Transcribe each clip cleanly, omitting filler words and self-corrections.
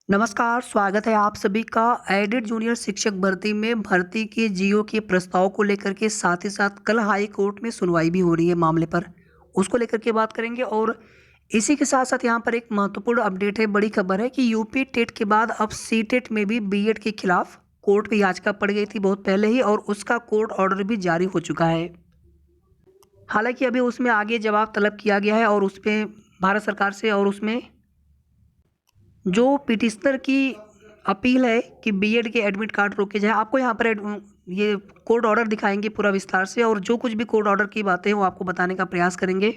नमस्कार, स्वागत है आप सभी का एडेड जूनियर शिक्षक भर्ती में भर्ती के जीओ के प्रस्ताव को लेकर के साथ ही साथ कल हाई कोर्ट में सुनवाई भी हो रही है मामले पर। उसको लेकर के बात करेंगे और इसी के साथ-साथ यहाँ पर एक महत्वपूर्ण अपडेट है, बड़ी खबर है कि यूपी टेट के बाद अब सीटेट में भी बीएड के खिलाफ कोर्ट में याचिका पड़ गई थी बहुत पहले ही और उसका कोर्ट ऑर्डर भी जारी हो चुका है। हालाँकि अभी उसमें आगे जवाब तलब किया गया है और उसपे भारत सरकार से और उसमें जो पिटिशनर की अपील है कि बीएड के एडमिट कार्ड रोके जाए। आपको यहाँ पर ये कोर्ट ऑर्डर दिखाएंगे पूरा विस्तार से और जो कुछ भी कोर्ट ऑर्डर की बातें हैं वो आपको बताने का प्रयास करेंगे।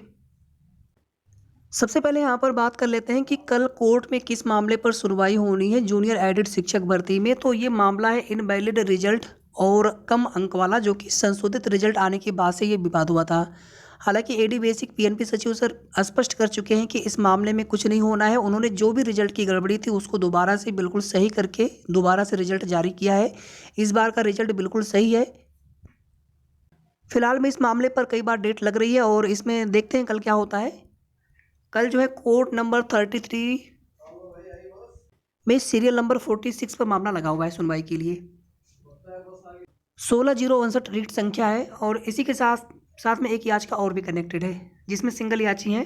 सबसे पहले यहाँ पर बात कर लेते हैं कि कल कोर्ट में किस मामले पर सुनवाई होनी है जूनियर एडेड शिक्षक भर्ती में। तो ये मामला है इनवैलिड रिजल्ट और कम अंक वाला, जो कि संशोधित रिजल्ट आने के बाद से ये विवाद हुआ था। हालांकि एडी बेसिक पीएनपी सचिव सर स्पष्ट कर चुके हैं कि इस मामले में कुछ नहीं होना है। उन्होंने जो भी रिजल्ट की गड़बड़ी थी उसको दोबारा से बिल्कुल सही करके दोबारा से रिजल्ट जारी किया है। इस बार का रिजल्ट बिल्कुल सही है। फिलहाल में इस मामले पर कई बार डेट लग रही है और इसमें देखते हैं कल क्या होता है। कल जो है कोर्ट नंबर 33 में सीरियल नंबर 46 पर मामला लगा हुआ है सुनवाई के लिए। 16,059 रीट संख्या है और इसी के साथ साथ में एक याचिका और भी कनेक्टेड है जिसमें सिंगल याची है।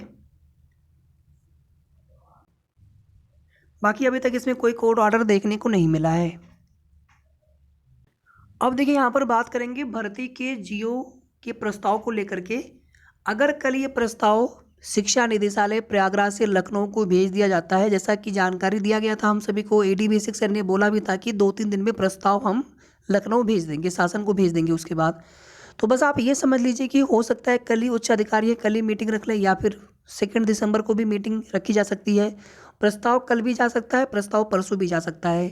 बाकी अभी तक इसमें कोई कोर्ट ऑर्डर देखने को नहीं मिला है। अब देखिए यहाँ पर बात करेंगे भर्ती के जीओ के प्रस्ताव को लेकर के। अगर कल ये प्रस्ताव शिक्षा निदेशालय प्रयागराज से लखनऊ को भेज दिया जाता है, जैसा कि जानकारी दिया गया था हम सभी को, एडी बेसिक सर ने बोला भी था कि 2-3 दिन में प्रस्ताव हम लखनऊ भेज देंगे, शासन को भेज देंगे उसके बाद। तो बस आप ये समझ लीजिए कि हो सकता है कल ही उच्च अधिकारी है कल ही मीटिंग रख लें या फिर 2 दिसंबर को भी मीटिंग रखी जा सकती है। प्रस्ताव कल भी जा सकता है, प्रस्ताव परसों भी जा सकता है।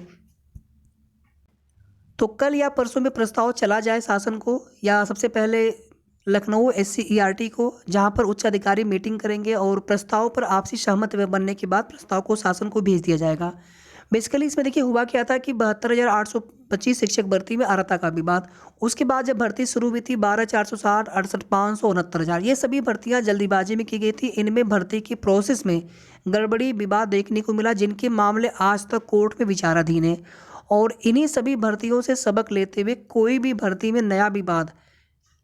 तो कल या परसों में प्रस्ताव चला जाए शासन को या सबसे पहले लखनऊ एससीईआरटी को, जहां पर उच्च अधिकारी मीटिंग करेंगे और प्रस्ताव पर आपसी सहमति बनने के बाद प्रस्ताव को शासन को भेज दिया जाएगा। बेसिकली इसमें देखिए हुआ क्या था कि 72,825 शिक्षक भर्ती में अर्हता का विवाद। उसके बाद जब भर्ती शुरू हुई थी 12,460, 68,500, 69,000, ये सभी भर्तियां जल्दीबाजी में की गई थी। इनमें भर्ती की प्रोसेस में गड़बड़ी विवाद देखने को मिला, जिनके मामले आज तक कोर्ट में विचाराधीन है। और इन्हीं सभी भर्तियों से सबक लेते हुए कोई भी भर्ती में नया विवाद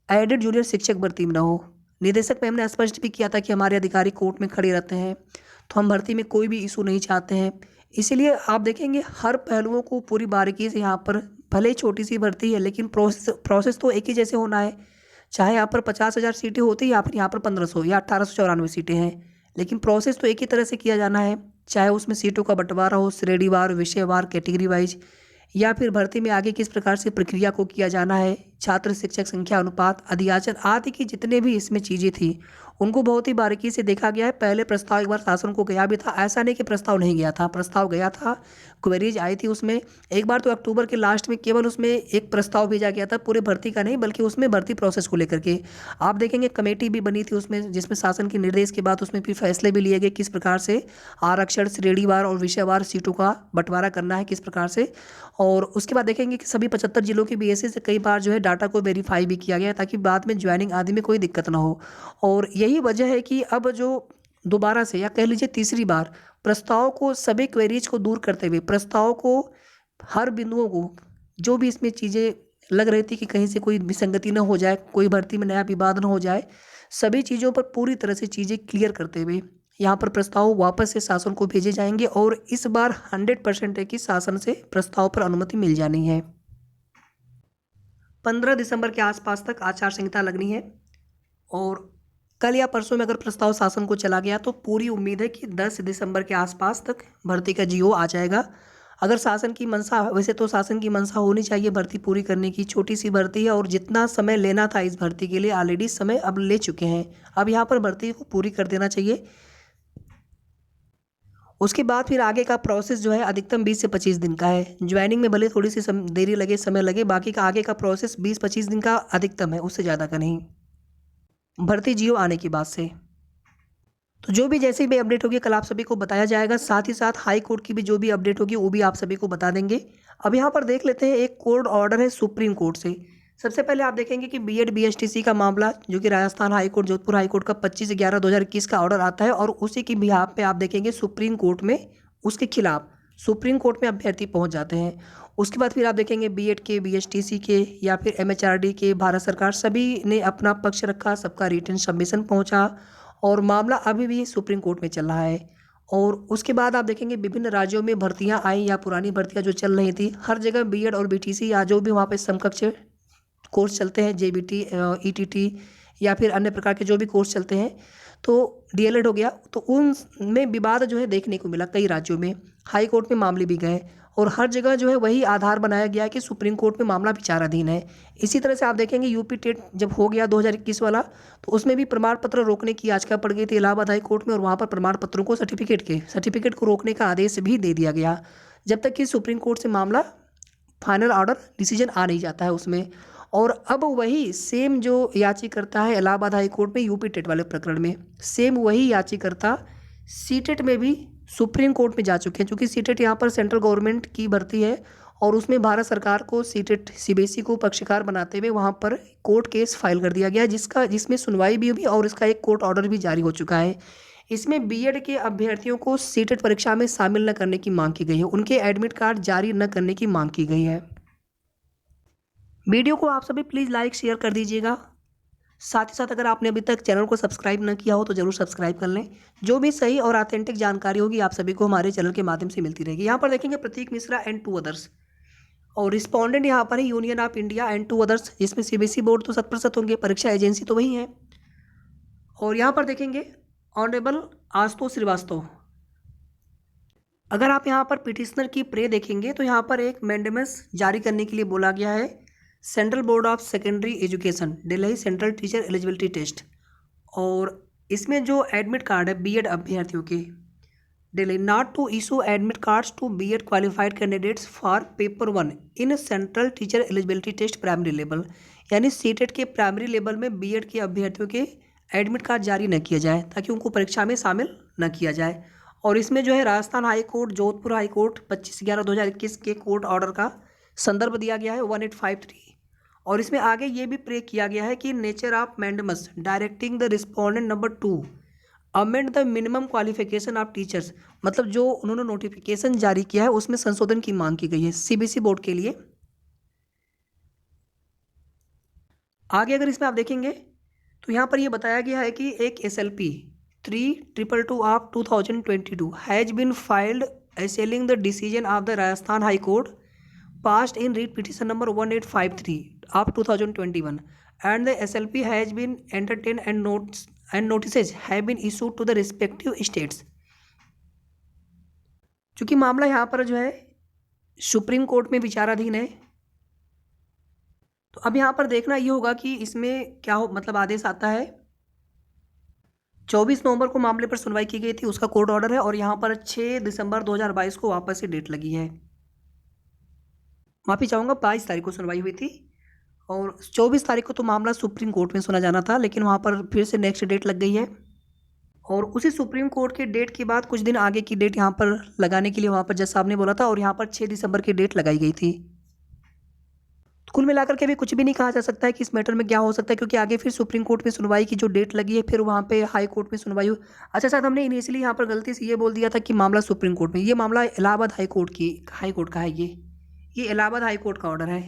एडेड जूनियर शिक्षक भर्ती में न हो। निदेशक मैम ने स्पष्ट भी किया था कि हमारे अधिकारी कोर्ट में खड़े रहते हैं, तो हम भर्ती में कोई भी इशू नहीं चाहते हैं। इसीलिए आप देखेंगे हर पहलुओं को पूरी बारीकी से यहाँ पर, भले ही छोटी सी भर्ती है लेकिन प्रोसेस तो एक ही जैसे होना है। चाहे यहाँ पर 50,000 सीटें होती या फिर यहाँ पर 1,500 या 1,894 सीटें हैं, लेकिन प्रोसेस तो एक ही तरह से किया जाना है। चाहे उसमें सीटों का बंटवारा हो श्रेणीवार, विषयवार, कैटेगरी वाइज, या फिर भर्ती में आगे किस प्रकार से प्रक्रिया को किया जाना है, छात्र शिक्षक संख्या अनुपात, अधियाचन आदि की जितने भी इसमें चीज़ें थी उनको बहुत ही बारीकी से देखा गया है। पहले प्रस्ताव एक बार शासन को गया भी था, ऐसा नहीं कि प्रस्ताव नहीं गया था, प्रस्ताव गया था, क्वेरीज आई थी उसमें। एक बार तो अक्टूबर के लास्ट में केवल उसमें एक प्रस्ताव भेजा गया था, पूरे भर्ती का नहीं बल्कि उसमें भर्ती प्रोसेस को लेकर के। आप देखेंगे कमेटी भी बनी थी उसमें, जिसमें शासन के निर्देश के बाद उसमें फिर फैसले भी लिए गए किस प्रकार से आरक्षण श्रेणीवार और विषयवार सीटों का बंटवारा करना है किस प्रकार से। और उसके बाद देखेंगे कि सभी 75 जिलों के बीएसए से कई बार जो है डाटा को वेरीफाई भी किया गया ताकि बाद में ज्वाइनिंग आदि में कोई दिक्कत ना हो। और यही वजह है कि अब जो दोबारा से या कह लीजिए तीसरी बार प्रस्ताव को सभी क्वेरीज को दूर करते हुए प्रस्ताव को हर बिंदुओं को, जो भी इसमें चीज़ें लग रही थी कि कहीं से कोई विसंगति ना हो जाए, कोई भर्ती में नया विवाद ना हो जाए, सभी चीज़ों पर पूरी तरह से चीज़ें क्लियर करते हुए यहाँ पर प्रस्ताव वापस से शासन को भेजे जाएंगे और इस बार 100% है कि शासन से प्रस्ताव पर अनुमति मिल जानी है। 15 दिसंबर के आसपास तक आचार संहिता लगनी है और कल या परसों में अगर प्रस्ताव शासन को चला गया तो पूरी उम्मीद है कि 10 दिसंबर के आसपास तक भर्ती का जीओ आ जाएगा। अगर शासन की मंशा, वैसे तो शासन की मंशा होनी चाहिए भर्ती पूरी करने की, छोटी सी भर्ती है और जितना समय लेना था इस भर्ती के लिए ऑलरेडी समय अब ले चुके हैं। अब यहाँ पर भर्ती को पूरी कर देना चाहिए। उसके बाद फिर आगे का प्रोसेस जो है अधिकतम 20 से 25 दिन का है। ज्वाइनिंग में भले थोड़ी सी देरी लगे, समय लगे, बाकी का आगे का प्रोसेस 20-25 दिन का अधिकतम है, उससे ज़्यादा का नहीं, भर्ती जीओ आने की बात से। तो जो भी जैसे भी अपडेट होगी कल आप सभी को बताया जाएगा। साथ ही साथ हाई कोर्ट की भी जो भी अपडेट होगी वो भी आप सभी को बता देंगे। अब यहाँ पर देख लेते हैं एक कोर्ट ऑर्डर है सुप्रीम कोर्ट से। सबसे पहले आप देखेंगे कि बीएड बीएसटीसी का मामला जो कि Rajasthan High court, Jodhpur high court का 25/11/2021 का ऑर्डर आता है और उसी की बिहाफ पे आप देखेंगे सुप्रीम कोर्ट में उसके खिलाफ सुप्रीम कोर्ट में अभ्यर्थी पहुंच जाते हैं। उसके बाद फिर आप देखेंगे बीएड के, बीएचटीसी के या फिर एमएचआरडी के, भारत सरकार सभी ने अपना पक्ष रखा, सबका रिटन सबमिशन पहुंचा और मामला अभी भी सुप्रीम कोर्ट में चल रहा है। और उसके बाद आप देखेंगे विभिन्न राज्यों में भर्तियां आई या पुरानी भर्तियां जो चल रही थी, हर जगह बीएड और बीटीसी या जो भी वहाँ पे समकक्ष कोर्स चलते हैं, जेबीटी, ईटीटी या फिर अन्य प्रकार के जो भी कोर्स चलते हैं, तो डीएलएड हो गया, तो उनमें विवाद जो है देखने को मिला। कई राज्यों में हाई कोर्ट में मामले भी गए और हर जगह जो है वही आधार बनाया गया कि सुप्रीम कोर्ट में मामला विचाराधीन है। इसी तरह से आप देखेंगे यूपी टेट जब हो गया 2021 वाला, तो उसमें भी प्रमाण पत्र रोकने की याचिका पड़ गई थी इलाहाबाद हाई कोर्ट में और वहाँ पर प्रमाण पत्रों को सर्टिफिकेट को रोकने का आदेश भी दे दिया गया, जब तक कि सुप्रीम कोर्ट से मामला फाइनल ऑर्डर डिसीजन आ नहीं जाता है उसमें। और अब वही सेम जो याचिकर्ता है इलाहाबाद हाई कोर्ट में यूपी टेट वाले प्रकरण में, सेम वही याचिकर्ता सीटेट में भी सुप्रीम कोर्ट में जा चुके हैं, क्योंकि सीटेट यहाँ पर सेंट्रल गवर्नमेंट की भर्ती है और उसमें भारत सरकार को सीटेट सीबीएसई को पक्षकार बनाते हुए वहाँ पर कोर्ट केस फाइल कर दिया गया, जिसमें सुनवाई भी हुई और इसका एक कोर्ट ऑर्डर भी जारी हो चुका है। इसमें बीएड के अभ्यर्थियों को सीटेट परीक्षा में शामिल न करने की मांग की गई है, उनके एडमिट कार्ड जारी न करने की मांग की गई है। वीडियो को आप सभी प्लीज़ लाइक शेयर कर दीजिएगा। साथ ही साथ अगर आपने अभी तक चैनल को सब्सक्राइब न किया हो तो ज़रूर सब्सक्राइब कर लें। जो भी सही और ऑथेंटिक जानकारी होगी आप सभी को हमारे चैनल के माध्यम से मिलती रहेगी। यहाँ पर देखेंगे प्रतीक मिश्रा एंड 2 अदर्स और रिस्पोंडेंट यहाँ पर है union of India and 2 others, जिसमें सीबीएसई बोर्ड तो 100% होंगे, परीक्षा एजेंसी तो वही है। और यहाँ पर देखेंगे ऑनरेबल आशुतोष श्रीवास्तव। अगर आप यहाँ पर पिटिशनर की प्रे देखेंगे तो यहाँ पर एक मैंडेमस जारी करने के लिए बोला गया है। Central board of secondary education Delhi central teacher eligibility test, और इसमें जो एडमिट कार्ड है बीएड अभ्यर्थियों के, Delhi not to issue admit cards to B Ed qualified candidates for paper 1 in central teacher eligibility test primary level, यानी सीटेट के primary level में B Ed के अभ्यर्थियों के एडमिट कार्ड जारी न किया जाए ताकि उनको परीक्षा में शामिल न किया जाए। और इसमें जो है Rajasthan High court, Jodhpur high court 25/11/2021 के कोर्ट ऑर्डर का संदर्भ दिया गया है 1853। और इसमें आगे ये भी प्रे किया गया है कि nature of mandamus directing the respondent number 2 amend the minimum qualification of teachers, मतलब जो उन्होंने नोटिफिकेशन जारी किया है उसमें संशोधन की मांग की गई है सीबीएसई बोर्ड के लिए। आगे अगर इसमें आप देखेंगे तो यहाँ पर ये बताया गया है कि एक SLP 322 of 2022 has been filed assailing the decision of the Rajasthan High Court passed in read petition number 1853 of 2021 and the SLP has been entertained and notices have been issued to the respective states। चूँकि मामला यहाँ पर जो है supreme court में विचाराधीन है, तो अब यहाँ पर देखना ये होगा कि इसमें क्या हो, मतलब आदेश आता है 24 नवंबर को मामले पर सुनवाई की गई थी, उसका कोर्ट ऑर्डर है और यहाँ पर 6 दिसंबर 2022 को वापस से डेट लगी है। माफ़ी चाहूँगा 22 तारीख को सुनवाई हुई थी और 24 तारीख को तो मामला सुप्रीम कोर्ट में सुना जाना था, लेकिन वहाँ पर फिर से नेक्स्ट डेट लग गई है। और उसी सुप्रीम कोर्ट के डेट के बाद कुछ दिन आगे की डेट यहाँ पर लगाने के लिए वहाँ पर जज साहब ने बोला था और यहाँ पर 6 दिसंबर की डेट लगाई गई थी। कुल मिलाकर के भी कुछ भी नहीं कहा जा सकता है कि इस मैटर में क्या हो सकता है, क्योंकि आगे फिर सुप्रीम कोर्ट में सुनवाई की जो डेट लगी है फिर वहाँ पे हाई कोर्ट में सुनवाई हुई। अच्छा शायद हमने इनिशियली यहाँ पर गलती से ये बोल दिया था कि मामला सुप्रीम कोर्ट में, ये मामला इलाहाबाद हाई कोर्ट का है। ये इलाहाबाद हाई कोर्ट का ऑर्डर है।